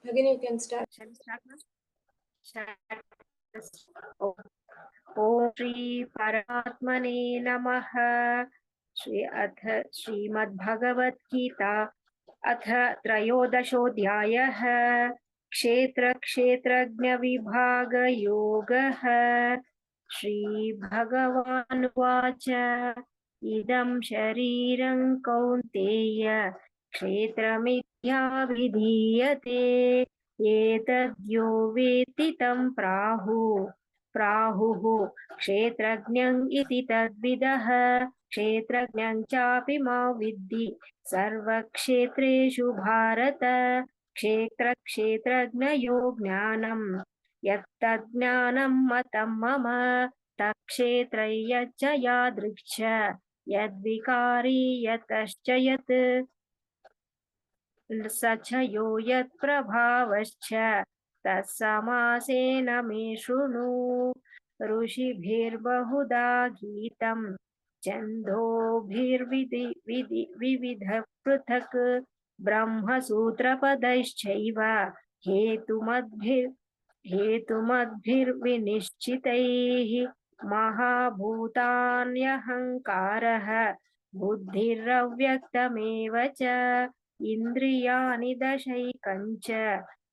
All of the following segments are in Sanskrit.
Again, you can start. Shall we start now? ओम श्री परमात्मने नमः। श्रीमद्भगवत गीता अथ त्रयोदशोऽध्यायः। क्षेत्र क्षेत्रज्ञ विभाग योगः। श्रीभगवानुवाच इदं शरीरं कौन्तेय क्षेत्रमित्याभिधीयते एतद्यो वेत्ति तं प्राहुः क्षेत्रज्ञं इति तद्विदः। क्षेत्रज्ञं चापि मा विद्धि सर्वक्षेत्रेषु भारत। क्षेत्रक्षेत्रज्ञयो ज्ञानं यत्तज्ज्ञानं मतं मम तत्क्षेत्रय्यच्च यादृक्ष यद्विकारी यतश्च यत् स च यो यत्प्रभावश्च तत्समासेन मे शृणु। ऋषिभिर्बहुधा गीतं छन्दोभिर्विविधः पृथक् ब्रह्मसूत्रपदैश्चैव हेतुमद्भिर्विनिश्चितैः। महाभूतान्यहङ्कारः बुद्धिरव्यक्तमेव च इन्द्रियाणि दशैकञ्च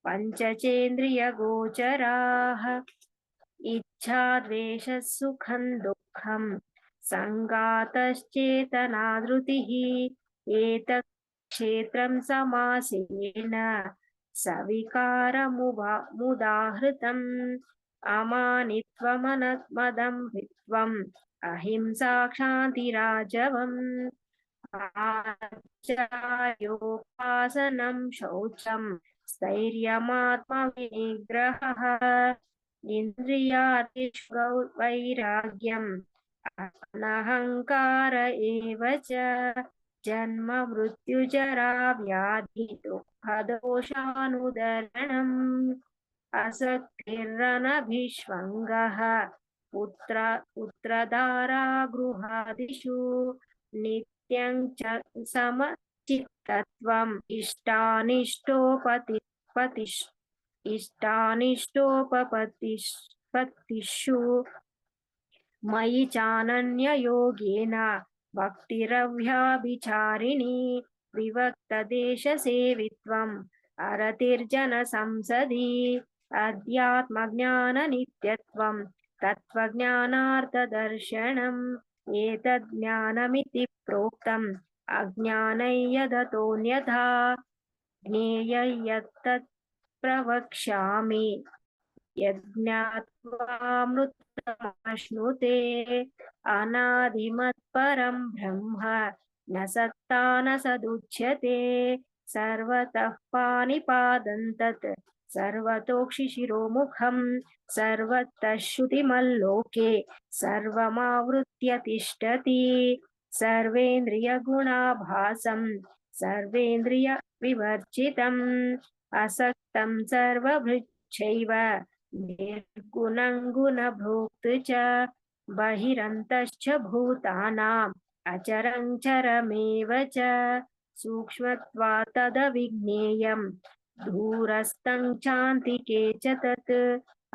पञ्चचेन्द्रियगोचराः। इच्छा द्वेषः सुखं दुःखं सङ्गातश्चेतना धृतिः एतत् क्षेत्रं समासेन सविकारमुदाहृतम्। अमानित्वमदम्भित्वम् अहिंसा क्षान्तिराजवम् आचार्योपासनं शौचं स्थैर्यमात्मविनिग्रहः इन्द्रियार्थेषु वैराग्यम् अनहङ्कार एव च जन्म मृत्युजरा व्याधि दुःखदोषानुदरणम् असक्तिरनभिष्वङ्गः पुत्रधारा गृहादिषु नित्यं च समचित्तत्वम् इष्टानिष्टोपपत्तिषु मयि चानन्ययोगेन भक्तिरव्याभिचारिणी विवक्तदेशसेवित्वम् अरतिर्जनसंसदि अध्यात्मज्ञाननित्यत्वं तत्त्वज्ञानार्थदर्शनम् एतज्ज्ञानमिति प्रोक्तम् अज्ञानै यदतोऽन्यथा ज्ञेयं यत्तत् प्रवक्ष्यामि यज्ञात्वामृतमश्नुते अनादिमत्परं ब्रह्म न सत्ता न सदुच्यते सर्वतः पाणिपादं तत् सर्वतोक्षिशिरोमुखं सर्वतः श्रुतिमल्लोके सर्वमावृत्य तिष्ठति सर्वेन्द्रियगुणाभासं सर्वेन्द्रियविवर्जितम् असक्तं सर्वभृच्छैव निर्गुणं गुणभोक्तृ च बहिरन्तश्च भूतानाम् अचरं चरमेव च सूक्ष्मत्वात् तदविज्ञेयं दूरस्थं चान्तिके च तत्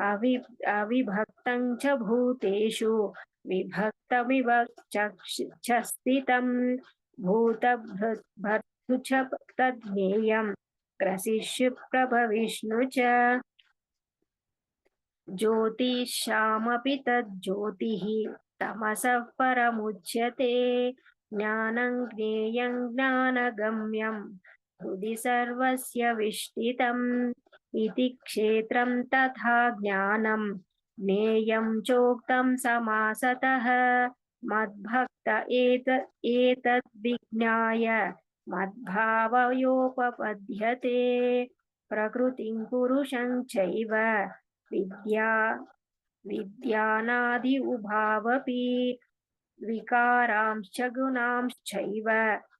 अविभक्तं च भूतेषु विभक्तमिव च स्थितं भूतभर्तृ च तज्ज्ञेयं ग्रसिष्यु प्रभविष्णु च ज्योतिषामपि तज्ज्योतिः तमसः परमुच्यते ज्ञानं ज्ञेयं ज्ञानगम्यं हृदि सर्वस्य विष्ठितम् इति क्षेत्रं तथा ज्ञानं ज्ञेयं चोक्तं समासतः मद्भक्त एतद्विज्ञाय मद्भावयोपपद्यते प्रकृतिं पुरुषं चैव विद्यानादि उभावपि विकारांश्च गुणांश्चैव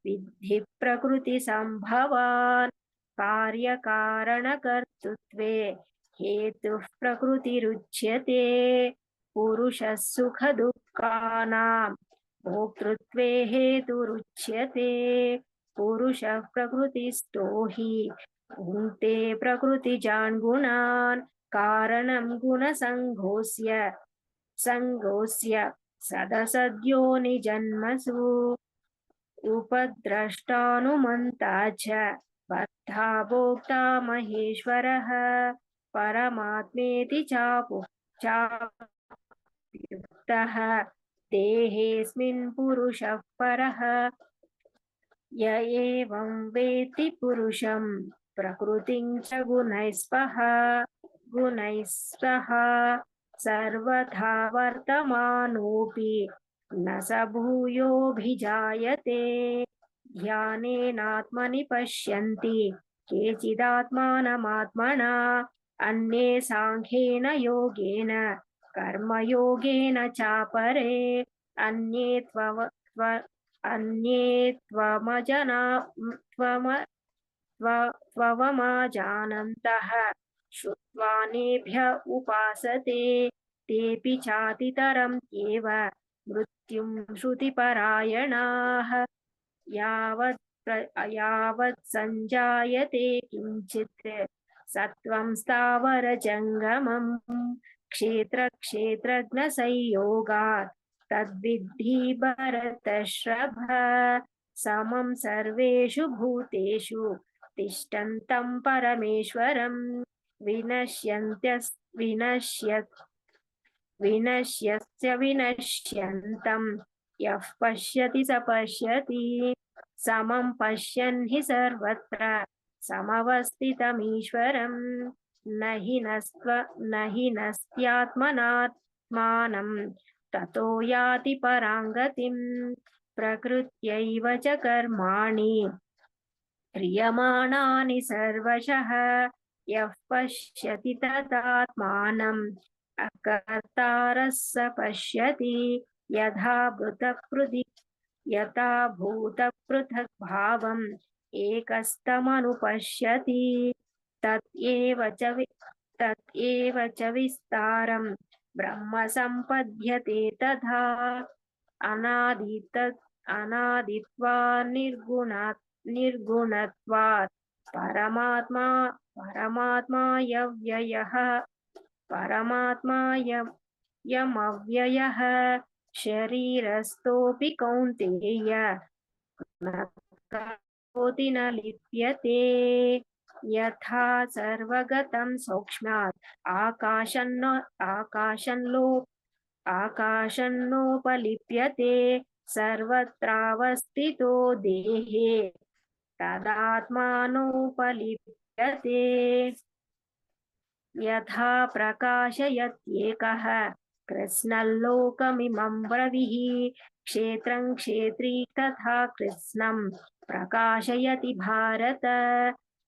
विद्धि प्रकृतिसम्भवान् कार्यकारणकर्तृत्वे हेतुः प्रकृतिरुच्यते पुरुषः सुखदुःखानां भोक्तृत्वे हेतुरुच्यते पुरुषः प्रकृतिस्थो हि भुङ्क्ते प्रकृतिजान् गुणान् कारणं गुणसङ्गोऽस्य सदसद्योनिजन्मसु उपद्रष्टानुमन्ता च बद्धा भोक्ता महेश्वरः परमात्मेति चाप्युक्तः देहेऽस्मिन् पुरुषः परः य एवं वेत्ति पुरुषं प्रकृतिं च गुणैः सह सर्वथा वर्तमानोऽपि न स भूयोऽभिजायते ध्यानेनात्मनि पश्यन्ति केचिदात्मानमात्मना अन्ये साङ्ख्येन योगेन कर्मयोगेन चापरे अन्ये त्वमजानन्तः श्रुत्वानेभ्य उपासते तेऽपि चातितरं एव मृत्युं श्रुतिपरायणाः यावत् सञ्जायते किञ्चित् सत्त्वं स्थावरजङ्गमं क्षेत्रक्षेत्रज्ञसंयोगात् तद्विद्धि भरतर्षभ समं सर्वेषु भूतेषु तिष्ठन्तं परमेश्वरं विनश्यन्तं यः पश्यति स पश्यति समं पश्यन् हि सर्वत्र समवस्थितमीश्वरं न हि नस्त्यात्मनात्मानं ततो याति पराङ्गतिं प्रकृत्यैव च कर्माणि क्रियमाणानि सर्वशः यः पश्यति तदात्मानम् अकर्तारः स पश्यति यथा भूतपृथक् एकस्तमनुपश्यति तत् एव च विस्तारं ब्रह्म सम्पद्यते तथा अनादित्वा निर्गुणत्वात् परमात्मायमव्ययः शरीरस्थोऽपि कौन्तेय न करोति न लिप्यते यथा सर्वगतं सौक्ष्म्यात् आकाशन्नोपलिप्यते सर्वत्रावस्थितो देहे तदात्मानोपलिप्यते यथा प्रकाशयत्येकः कृत्स्नल्लोकमिमं रविः क्षेत्रं क्षेत्री तथा कृत्स्नं प्रकाशयति भारत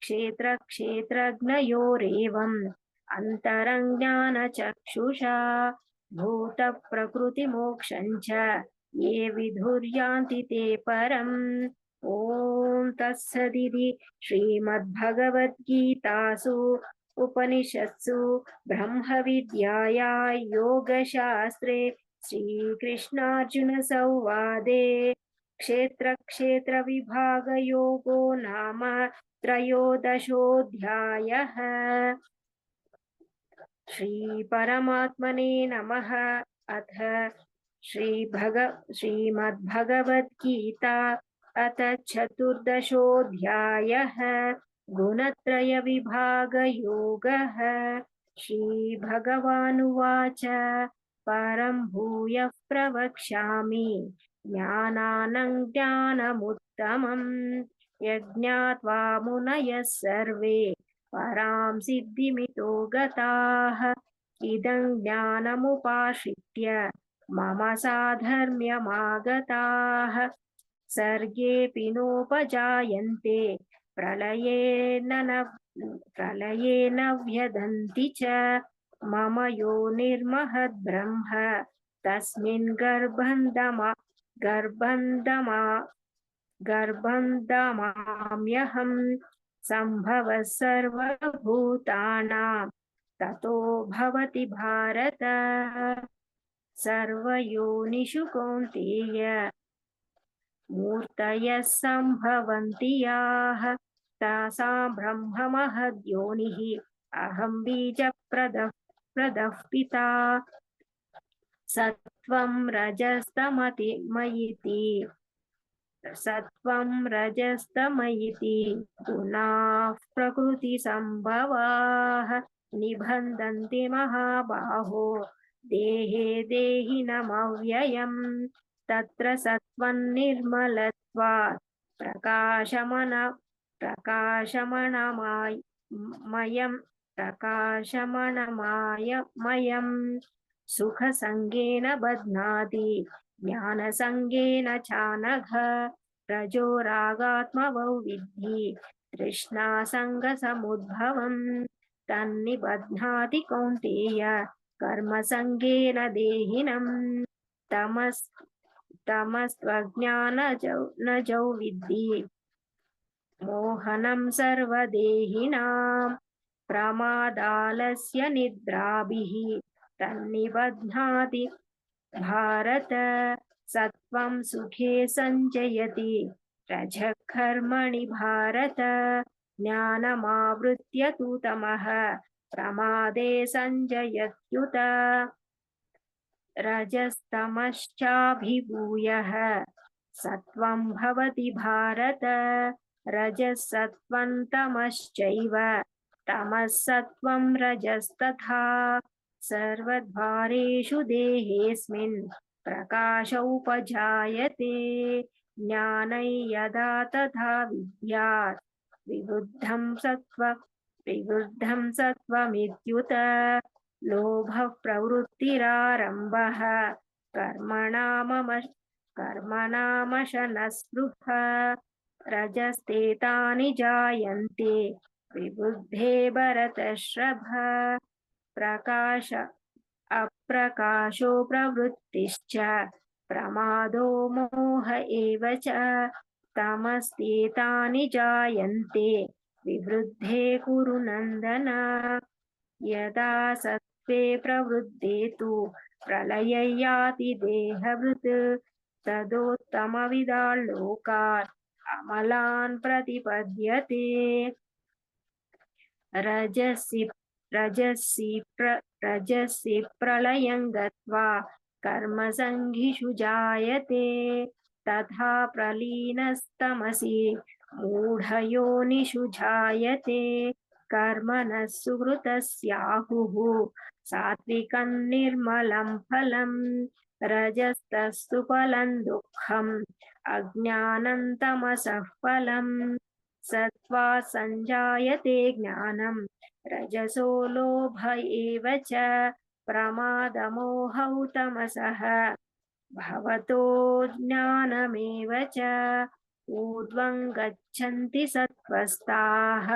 क्षेत्रक्षेत्रज्ञयोरेवम् अन्तरं ज्ञानचक्षुषा भूतप्रकृतिमोक्षं च ये विधुर्यान्ति ते परम् ॐ तत्सदिति श्रीमद्भगवद्गीतासु उपनिषत्सु ब्रह्मविद्याया योगशास्त्रे श्रीकृष्णार्जुनसंवादे क्षेत्रक्षेत्रविभागयोगो नाम त्रयोदशोऽध्यायः। श्रीपरमात्मने नमः। अथ श्रीमद्भगवद्गीता अथ चतुर्दशोऽध्यायः गुणत्रयविभागयोगः। श्रीभगवानुवाच परं भूयः प्रवक्ष्यामि ज्ञानानं ज्ञानमुत्तमं यज्ञात्वा मुनयः सर्वे परां सिद्धिमितो गताः इदं ज्ञानमुपाश्रित्य मम साधर्म्यमागताः सर्गेऽपि नोपजायन्ते प्रलये न व्यदन्ति च मम यो निर्महद्ब्रह्म तस्मिन् गर्भं सम्भवः सर्वभूतानां ततो भवति भारत सर्वयोनिषु कौन्तेय मूर्तयः सम्भवन्ति याः तासां ब्रह्म महद्योनिः अहं बीजप्रदः पिता सत्वं रजस्तमयिति गुणाः प्रकृतिसम्भवाः निबन्धन्ते महाबाहो देहे देहिनमव्ययम् तत्र सत्त्वं निर्मलत्वात् प्रकाशमनमयम् सुखसङ्गेन बध्नाति ज्ञानसङ्गेन चानघ रजो रागात्मवौ विद्धि तृष्णासङ्गसमुद्भवम् तन्निबध्नाति कौन्तेय कर्मसङ्गेन देहिनम् तमस्त्वज्ञानजौ विद्धि मोहनं सर्वदेहिनां प्रमादालस्य निद्राभिः तन्निबध्नाति भारत सत्वं सुखे सञ्जयति रजः कर्मणि भारत ज्ञानमावृत्य तु तमः प्रमादे सञ्जयत्युत रजस्तमश्चाभिभूयः सत्वं भवति भारत रजः सत्वं तमश्चैव तमः सत्वं रजस्तथा सर्वद्वारेषु देहेऽस्मिन् प्रकाश उपजायते ज्ञानै यदा तथा विद्यात् विवृद्धं सत्त्वमित्युत लोभः प्रवृत्तिरारम्भः कर्मणामशनस्पृहा रजस्तेतानि जायन्ते विबुद्धे भरतर्षभ अप्रकाशो प्रवृत्तिश्च प्रमादो मोह एव च तमस्तेतानि जायन्ते विवृद्धे कुरु नन्दन यदा सत्त्वे प्रवृद्धे तु प्रलये याति देहभृत् तदोत्तमविदाल्लोकान् अमलान् प्रतिपद्यते रजसि प्रलयं गत्वा कर्मसङ्गिषु जायते तथा प्रलीनस्तमसि मूढयोनिषु जायते कर्मणः सुकृतस्याहुः सात्विकं निर्मलं फलं रजस्तस्तु फलं दुःखम् अज्ञानं तमसः फलम् सत्त्वात् सञ्जायते ज्ञानं रजसो लोभ एव च प्रमादमोहौ तमसः भवतो ज्ञानमेव च ऊर्ध्वं गच्छन्ति सत्त्वस्ताः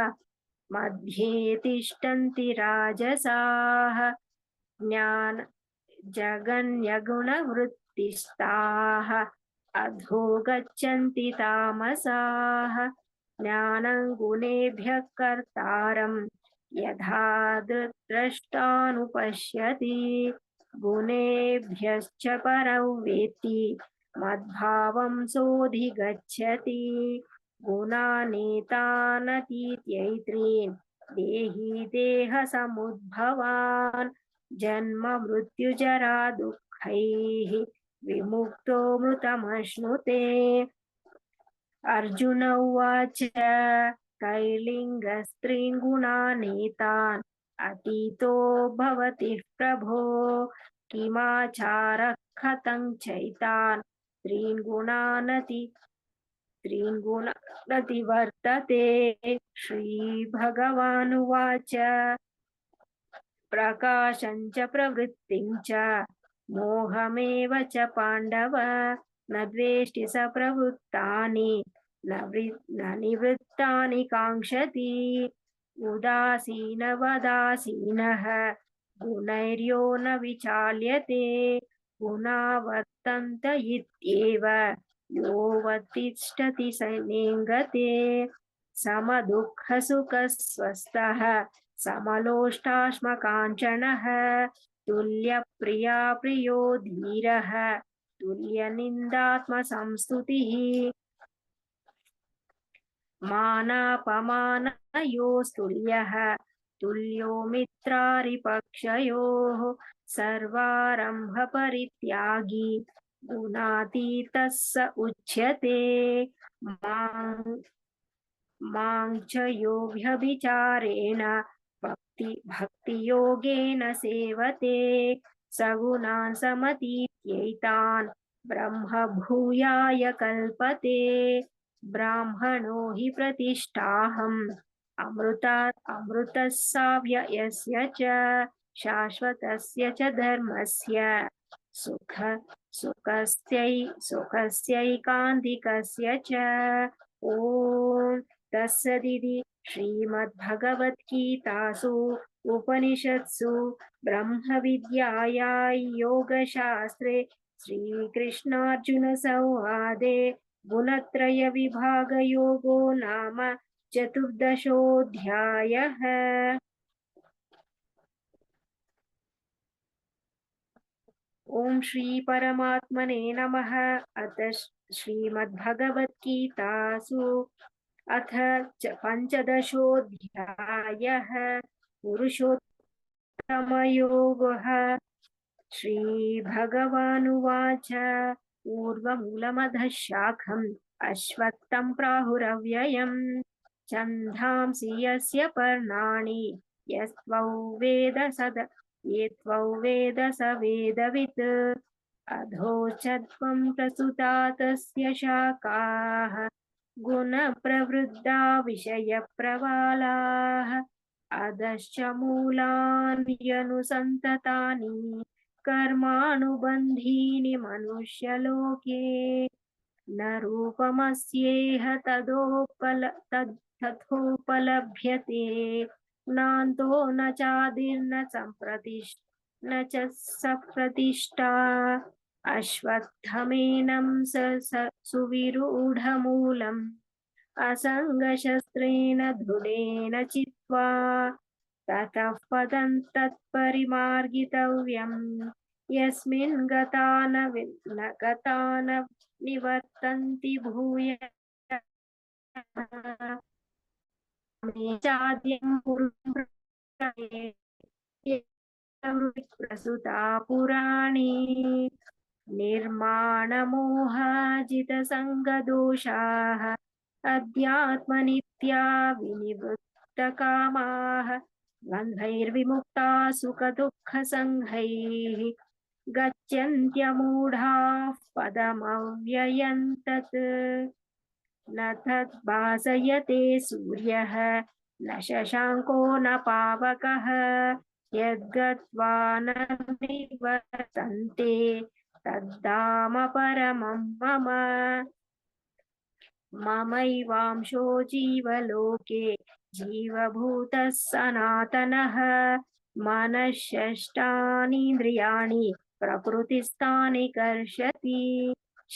मध्ये तिष्ठन्ति राजसाः जगन्यगुणवृत्तिस्ताः अधो गच्छन्ति तामसाः ज्ञानं गुणेभ्यः कर्तारं यथा द्रष्टानुपश्यति गुणेभ्यश्च परं वेत्ति मद्भावं सोऽधिगच्छति गुणानेतानतीत्यैत्रीन् देहि देहसमुद्भवान् जन्म मृत्युजरा दुःखैः विमुक्तो मृतमश्नुते अर्जुन उवाच कैर्लिङ्गस्त्रीन् गुणानेतान् अतीतो भवति प्रभो किमाचारः कथं चैतान् त्रीन् गुणानतिवर्तते श्रीभगवानुवाच प्रकाशं च प्रवृत्तिं च मोहमेव च पाण्डव न द्वेष्टि स प्रवृत्तानि न निवृत्तानि काङ्क्षति उदासीनवदासीनः गुणैर्यो न विचाल्यते गुणा वर्तन्त इत्येव योऽवतिष्ठति स नेङ्गते समदुःखसुखस्वस्थः समलोष्टाश्मकाञ्चनः तुल्यप्रिया प्रियो धीरः तुल्यनिन्दात्मसंस्तुतिः मानापमानयोस्तुल्यः तुल्यो मित्रारिपक्षयोः सर्वारम्भपरित्यागी गुणातीतः स उच्यते मां च यो व्यभिचारेण भक्तियोगेन सेवते सगुणान् समतीत्यैतान् ब्रह्म भूयाय कल्पते ब्राह्मणो हि प्रतिष्ठाहम् अमृतः साव्ययस्य च शाश्वतस्य च धर्मस्य सुख सुखस्यैकान्तिकस्य च ॐ तत्सदिति श्रीमद्भगवद्गीतासु उपनिषत्सु ब्रह्मविद्यायां योगशास्त्रे श्रीकृष्णार्जुनसंवादे गुणत्रयविभागयोगो नाम चतुर्दशोऽध्यायः। ओम श्री परमात्मने नमः। अथ श्रीमद्भगवद्गीतासु अथ पंचदशोऽध्यायः पुरुषोत्तमयोगः। श्रीभगवानुवाच ऊर्ध्वमूलमधः शाखम् अश्वत्थं प्राहुरव्ययम् छन्दांसि यस्य पर्णानि यस्त्वौ वेद स वेदवित् अधोचत्वं प्रसुता तस्य शाखाः गुणप्रवृद्धा विषयप्रवालाः अधश्च मूलान्यनुसन्ततानि कर्मानुबन्धीनि मनुष्यलोके न रूपमस्येह तथोपलभ्यते नान्तो न चादिर्न न च सप्रतिष्ठा अश्वत्थमेनं सुविरूढमूलम् असङ्गशस्त्रेण दृढेन चित्वा ततः पदं तत्परिमार्गितव्यम् यस्मिन् गता न निवर्तन्ति भूयः चाद्यं प्रसुता पुराणी निर्माणमोहाजितसङ्गदोषाः अध्यात्मनित्या विनिवृत्तकामाः द्वन्द्वैर्विमुक्ता सुखदुःखसङ्घैः गच्छन्त्यमूढाः पदमव्ययं तत् न तद्भासयते सूर्यः न शशाङ्को न पावकः यद्गत्वा न निवर्तन्ते तद्धाम परमं मम ममैवांशो जीवलोके जीवभूतः सनातनः मनःषष्ठानीन्द्रियाणि प्रकृतिस्थानि कर्षति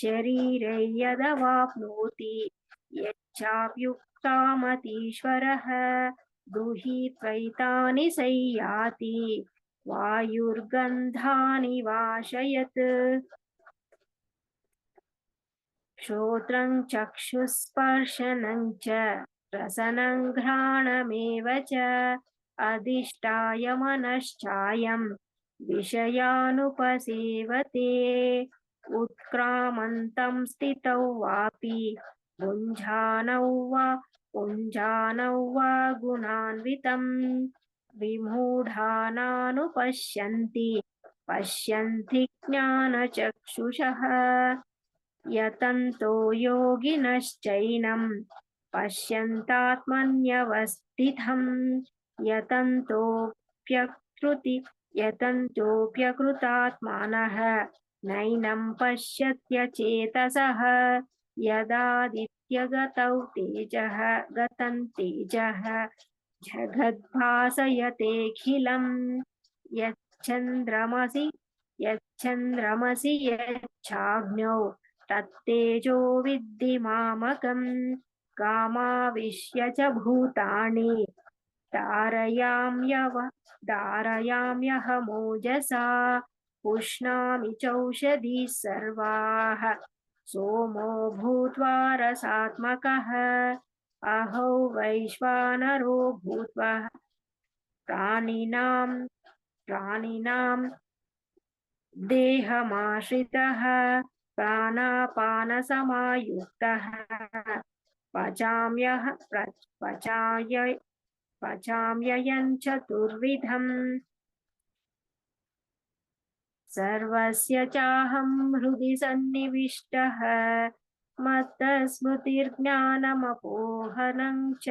शरीरे यदवाप्नोति यच्चाप्युक्तामतीश्वरः गृहीत्वैतानि संयाति वायुर्गन्धानि वाशयत् श्रोत्रं चक्षुस्पर्शनं च रसनं घ्राणमेव च अधिष्ठाय मनश्चायं विषयानुपसेवते उत्क्रामन्तं स्थितौ वापि पुञ्जानौ वा गुणान्वितं पश्यन्ति ज्ञानचक्षुषः यतन्तो योगिनश्चैनं पश्यन्तात्मन्यवस्थितं यतन्तोऽप्यकृतात्मानः नैनं पश्यत्यचेतसः यदादित्यगतं तेजः जगद्भासयतेऽखिलं यच्चन्द्रमसि यच्छाग्नौ तत्तेजो विद्धि मामकम् कामाविश्य च भूतानि धारयाम्यहमोजसा पुष्णामि चौषधिः सर्वाः सोमो भूत्वा रसात्मकः अहो वैश्वानरो भूत्वा प्राणिनां देहमाश्रितः प्राणापानसमायुक्तः पचाम्ययं चतुर्विधम् सर्वस्य चाहं हृदि सन्निविष्टः मत्तस्मृतिर्ज्ञानमपोहनं च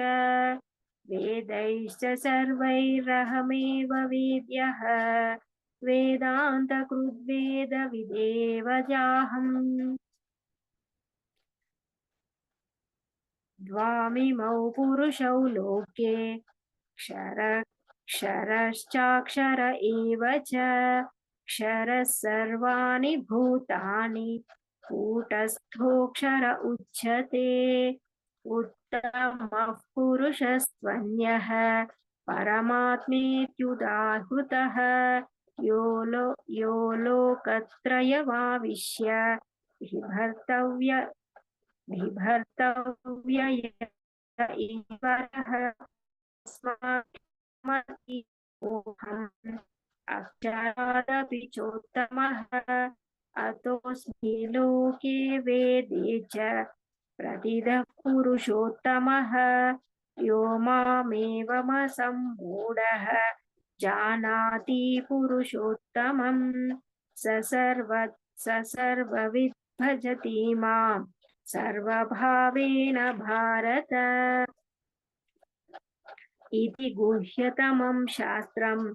वेदैश्च सर्वैरहमेव वेद्यः वेदान्तकृद्वेदविदेव चाहम् द्वामिमौ पुरुषौ लोके क्षरश्चाक्षर एव च क्षरः सर्वाणि भूतानि कूटस्थोऽक्षर उच्यते उत्तमः पुरुषस्त्वन्यः परमात्मेत्युदाहृतः यो लोकत्रयमाविश्य बिभर्तव्य ईश्वरः अक्षरादपि चोत्तमः अतोऽस्मि लोके वेदे च प्रतितः पुरुषोत्तमः यो मामेवमसम्मूढः जानाति पुरुषोत्तमं स सर्वविद् भजति मां सर्वभावेन भारत इति गुह्यतमं शास्त्रम्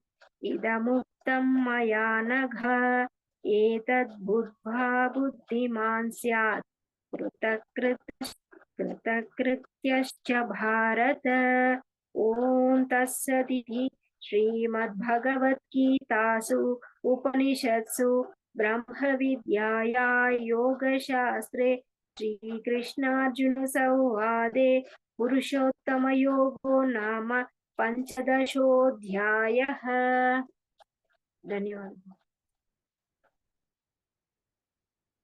इदमुक्तं मया नघ एतद्बुद्ध्वा बुद्धिमान् स्यात् कृतकृत्यश्च भारत ॐ तत्सदिति श्रीमद्भगवद्गीतासु उपनिषत्सु ब्रह्मविद्यायां योगशास्त्रे श्रीकृष्णार्जुनसंवादे पुरुषोत्तमयोगो नाम 15ोऽध्यायः। धन्यवादः।